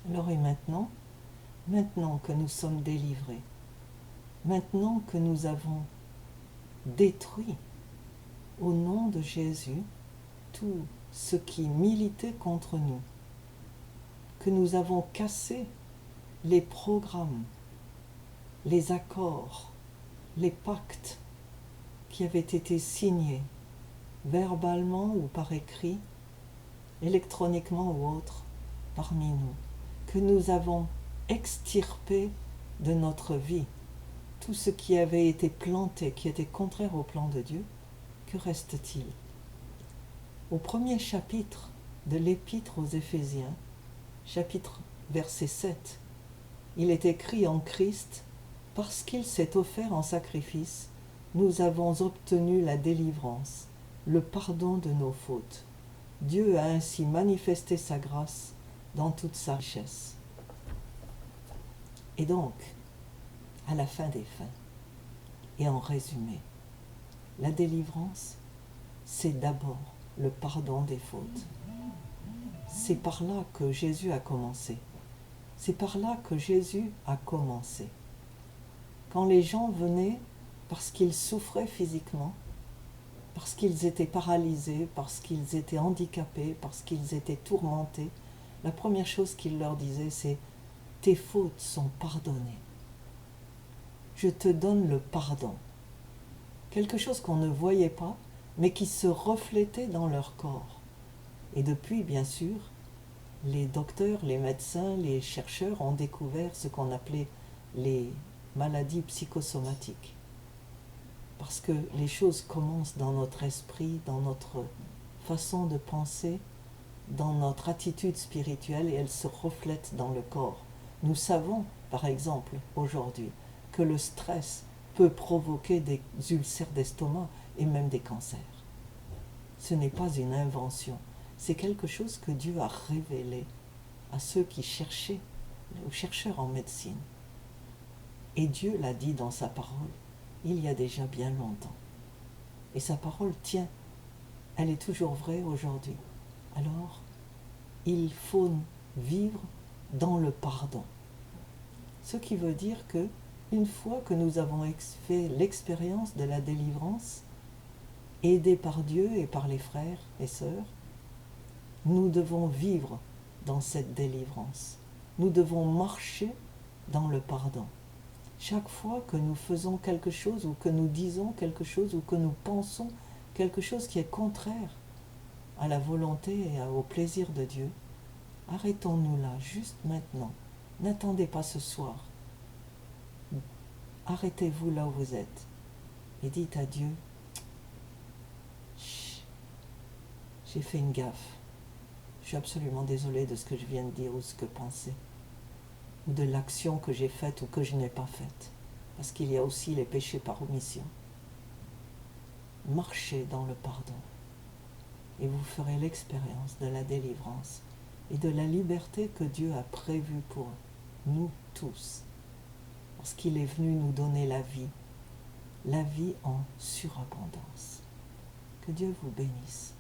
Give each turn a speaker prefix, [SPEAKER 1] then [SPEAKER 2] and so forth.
[SPEAKER 1] Alors et maintenant, maintenant que nous sommes délivrés, maintenant que nous avons détruit au nom de Jésus tout ce qui militait contre nous, que nous avons cassé les programmes, les accords, les pactes qui avaient été signés verbalement ou par écrit, électroniquement ou autre, parmi nous, que nous avons extirpé de notre vie tout ce qui avait été planté, qui était contraire au plan de Dieu. Que reste-t-il? Au premier chapitre de l'Épître aux Éphésiens, chapitre verset 7, il est écrit en Christ, parce qu'il s'est offert en sacrifice, nous avons obtenu la délivrance, le pardon de nos fautes. Dieu a ainsi manifesté sa grâce dans toute sa richesse. Et donc, à la fin des fins, et en résumé, la délivrance, c'est d'abord le pardon des fautes. C'est par là que Jésus a commencé. C'est par là que Jésus a commencé. Quand les gens venaient parce qu'ils souffraient physiquement, parce qu'ils étaient paralysés, parce qu'ils étaient handicapés, parce qu'ils étaient tourmentés, la première chose qu'il leur disait, c'est « Tes fautes sont pardonnées. Je te donne le pardon. » Quelque chose qu'on ne voyait pas, mais qui se reflétait dans leur corps. Et depuis, bien sûr, les docteurs, les médecins, les chercheurs ont découvert ce qu'on appelait les maladies psychosomatiques. Parce que les choses commencent dans notre esprit, dans notre façon de penser, dans notre attitude spirituelle, et elles se reflètent dans le corps. Nous savons, par exemple, aujourd'hui, que le stress peut provoquer des ulcères d'estomac et même des cancers. Ce n'est pas une invention, c'est quelque chose que Dieu a révélé à ceux qui cherchaient, aux chercheurs en médecine. Et Dieu l'a dit dans sa parole, il y a déjà bien longtemps. Et sa parole tient, elle est toujours vraie aujourd'hui. Alors, il faut vivre dans le pardon. Ce qui veut dire que, une fois que nous avons fait l'expérience de la délivrance, aidés par Dieu et par les frères et sœurs, nous devons vivre dans cette délivrance. Nous devons marcher dans le pardon. Chaque fois que nous faisons quelque chose ou que nous disons quelque chose ou que nous pensons quelque chose qui est contraire à la volonté et au plaisir de Dieu, arrêtons-nous là, juste maintenant. N'attendez pas ce soir. Arrêtez-vous là où vous êtes et dites à Dieu, j'ai fait une gaffe. Je suis absolument désolé de ce que je viens de dire ou ce que penser, ou de l'action que j'ai faite ou que je n'ai pas faite, parce qu'il y a aussi les péchés par omission. Marchez dans le pardon et vous ferez l'expérience de la délivrance et de la liberté que Dieu a prévue pour nous tous, parce qu'il est venu nous donner la vie en surabondance. Que Dieu vous bénisse.